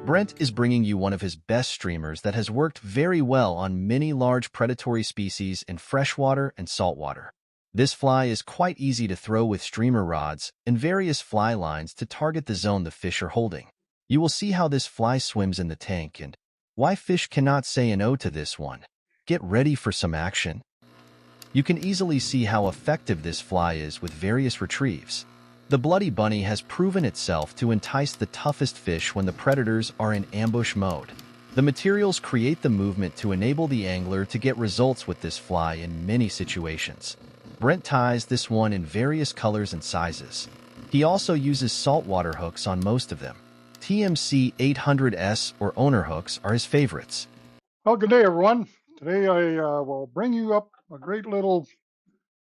Brent is bringing you one of his best streamers that has worked very well on many large predatory species in freshwater and saltwater. This fly is quite easy to throw with streamer rods and various fly lines to target the zone the fish are holding. You will see how this fly swims in the tank and why fish cannot say no to this one. Get ready for some action. You can easily see how effective this fly is with various retrieves. The bloody bunny has proven itself to entice the toughest fish when the predators are in ambush mode. The materials create the movement to enable the angler to get results with this fly in many situations. Brent ties this one in various colors and sizes. He also uses saltwater hooks on most of them. TMC 800S or owner hooks are his favorites. Well, good day, everyone. Today I will bring you up a great little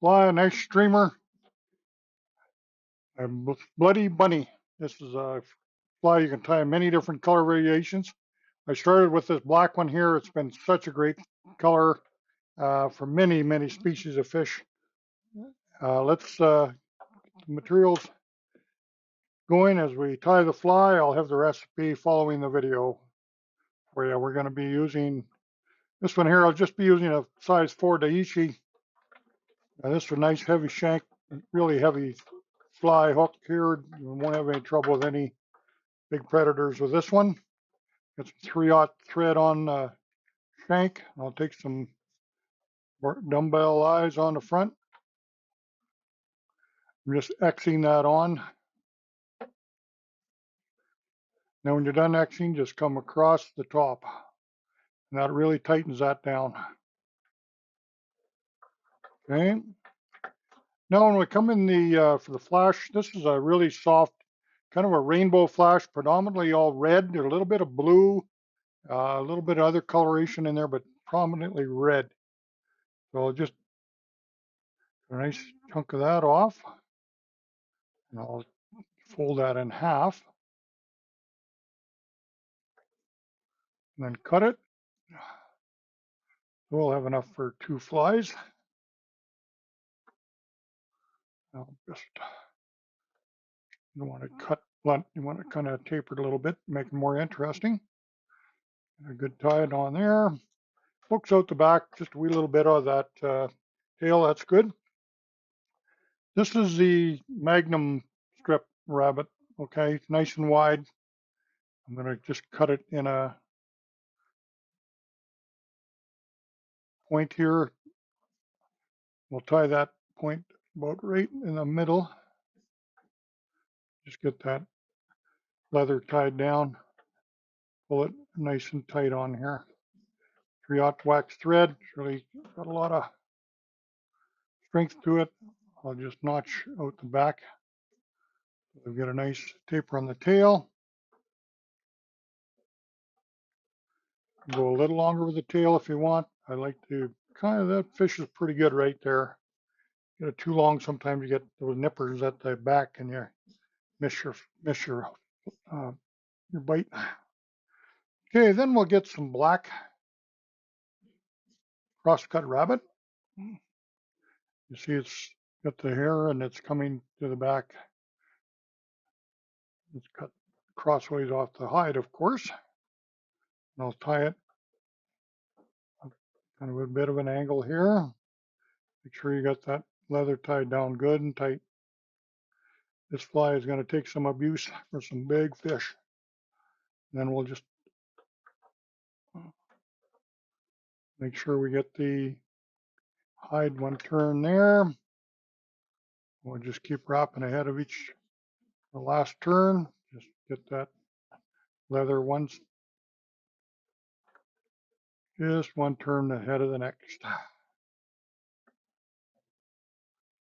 fly, a nice streamer, a bloody bunny. This is a fly you can tie in many different color variations. I started with this black one here. It's been such a great color for many, many species of fish. Let's materials going as we tie the fly. I'll have the recipe following the video. Where we're going to be using this one here. I'll just be using a size 4 Daiichi. This is a nice heavy shank, really heavy fly hook here. You won't have any trouble with any big predators with this one. Got some 3/0 thread on the shank. I'll take some dumbbell eyes on the front. I'm just Xing that on. Now when you're done Xing, just come across the top. And that really tightens that down. Okay. Now when we come in the for the flash, this is a really soft, kind of a rainbow flash, predominantly all red. There's a little bit of blue, a little bit of other coloration in there, but prominently red. So I'll just a nice chunk of that off, and I'll fold that in half, and then cut it. We'll have enough for 2 flies. I'll just, you don't want to cut blunt, you want to kind of taper it a little bit, make it more interesting. A good tie on there. Hooks out the back, just a wee little bit of that tail, that's good. This is the Magnum strip rabbit, okay, nice and wide. I'm going to just cut it in a point here. We'll tie that point about right in the middle. Just get that leather tied down. Pull it nice and tight on here. 3/0 wax thread, it's really got a lot of strength to it. I'll just notch out the back. We'll get a nice taper on the tail. Go a little longer with the tail if you want. I like to that fish is pretty good right there. Get it too long, sometimes you get those nippers at the back and you miss your bite. Okay, then we'll get some black cross-cut rabbit. You see it's got the hair and it's coming to the back. It's cut crossways off the hide, of course. And I'll tie it kind of a bit of an angle here. Make sure you got that leather tied down good and tight. This fly is going to take some abuse for some big fish. And then we'll just make sure we get the hide one turn there. We'll just keep wrapping ahead of the last turn. Just get that leather once, just one turn ahead of the next.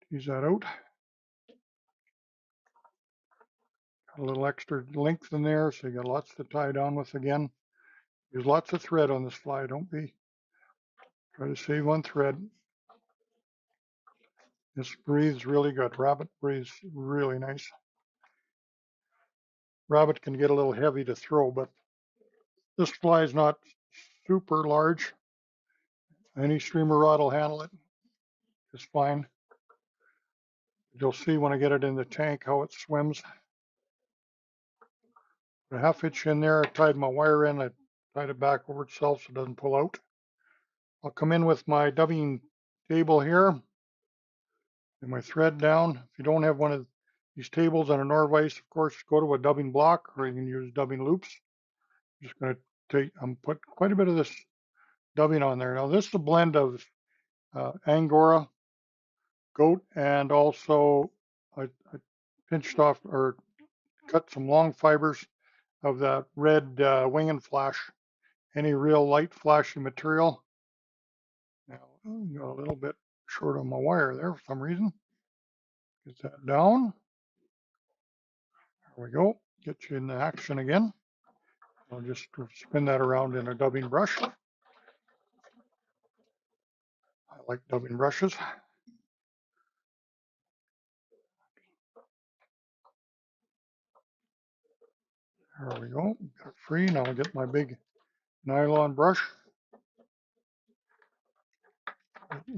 Tease that out. Got a little extra length in there, so you got lots to tie down with again. There's lots of thread on this fly, don't be. Try to save on thread. This breathes really good. Rabbit breathes really nice. Rabbit can get a little heavy to throw, but this fly is not super large. Any streamer rod will handle it just fine. You'll see when I get it in the tank how it swims. Put a half hitch in there. I tied my wire in. I tied it back over itself so it doesn't pull out. I'll come in with my dubbing table here and my thread down. If you don't have one of these tables on a Norvise, of course, go to a dubbing block, or you can use dubbing loops. I'm just going to put quite a bit of this dubbing on there. Now this is a blend of Angora, goat, and also I pinched off or cut some long fibers of that red wing and flash, any real light flashy material. Now, got a little bit short on my wire there for some reason. Get that down. There we go. Get you in the action again. I'll just spin that around in a dubbing brush. I like dubbing brushes. There we go. Got it free. Now I'll get my big nylon brush.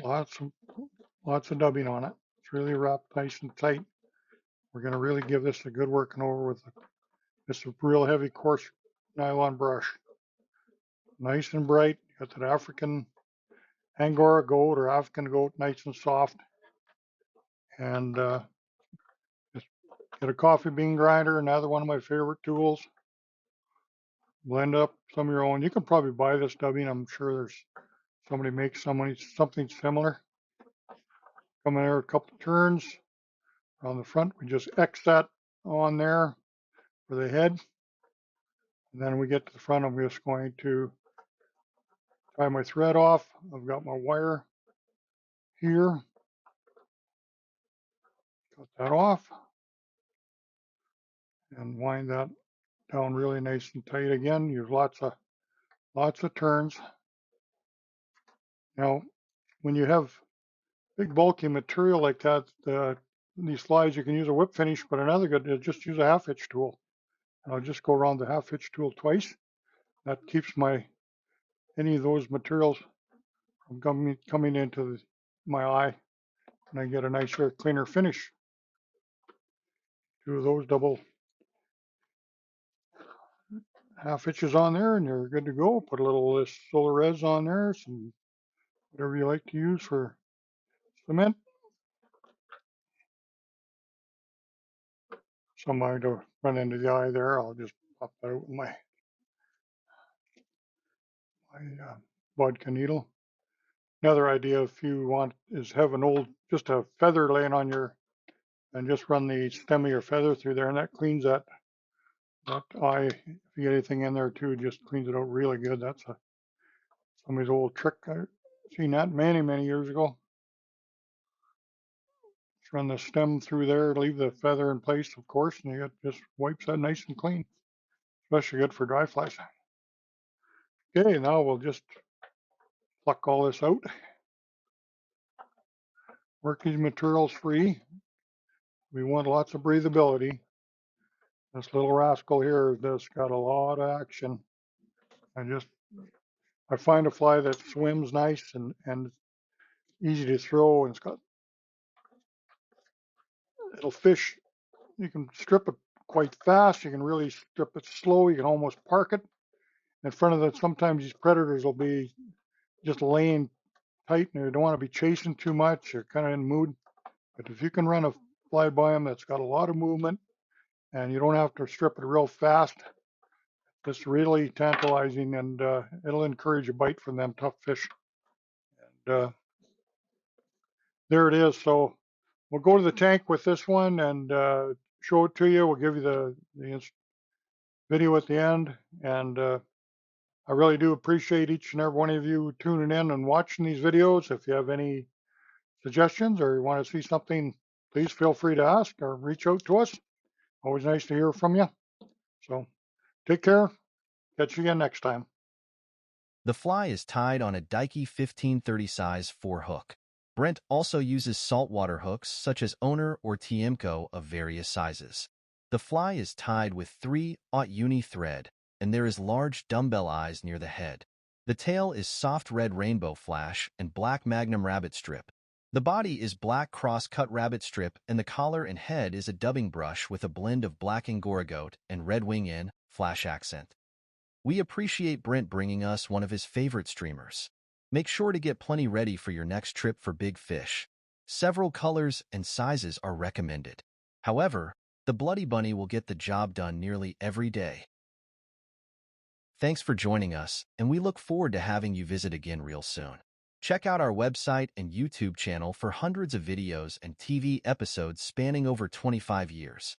Lots of dubbing on it. It's really wrapped nice and tight. We're going to really give this a good working over with this real heavy coarse nylon brush. Nice and bright. Got that African Angora goat or African goat, nice and soft. And just get a coffee bean grinder, another one of my favorite tools. Blend up some of your own. You can probably buy this dubbing. I'm sure there's somebody makes something similar. Come in there a couple of turns. On the front, we just X that on there for the head. And then we get to the front, I'm just going to tie my thread off. I've got my wire here. Cut that off. And wind that down really nice and tight again. Use lots of turns. Now, when you have big bulky material like that, these flies, you can use a whip finish, but another good is just use a half hitch tool. And I'll just go around the half hitch tool twice. That keeps any of those materials from coming into my eye, and I get a nicer, cleaner finish. Two of those double half hitches on there, and you're good to go. Put a little of this solar res on there, some whatever you like to use for cement. Somebody to run into the eye there. I'll just pop that out with my vodka needle. Another idea, if you want, is have just a feather laying on and just run the stem of your feather through there, and that cleans that eye. If you get anything in there too, it just cleans it out really good. That's somebody's old trick. I've seen that many years ago. Just run the stem through there, leave the feather in place, of course, and it just wipes that nice and clean. Especially good for dry flies. Okay, now we'll just pluck all this out. Work these materials free. We want lots of breathability. This little rascal here has just got a lot of action. I find a fly that swims nice and easy to throw, and it'll fish. You can strip it quite fast. You can really strip it slow. You can almost park it in front of it. Sometimes these predators will be just laying tight and you don't want to be chasing too much. You're kind of in the mood. But if you can run a fly by them that's got a lot of movement and you don't have to strip it real fast, it's really tantalizing, and it'll encourage a bite from them tough fish. And there it is. So we'll go to the tank with this one and show it to you. We'll give you the video at the end. And I really do appreciate each and every one of you tuning in and watching these videos. If you have any suggestions or you want to see something, please feel free to ask or reach out to us. Always nice to hear from you. So take care. Catch you again next time. The fly is tied on a Dikey 1530 size 4 hook. Brent also uses saltwater hooks such as Owner or Tiemco of various sizes. The fly is tied with 3/0 uni thread, and there is large dumbbell eyes near the head. The tail is soft red rainbow flash and black magnum rabbit strip. The body is black cross-cut rabbit strip, and the collar and head is a dubbing brush with a blend of black Angora goat and red wing in flash accent. We appreciate Brent bringing us one of his favorite streamers. Make sure to get plenty ready for your next trip for big fish. Several colors and sizes are recommended. However, the Bloody Bunny will get the job done nearly every day. Thanks for joining us, and we look forward to having you visit again real soon. Check out our website and YouTube channel for hundreds of videos and TV episodes spanning over 25 years.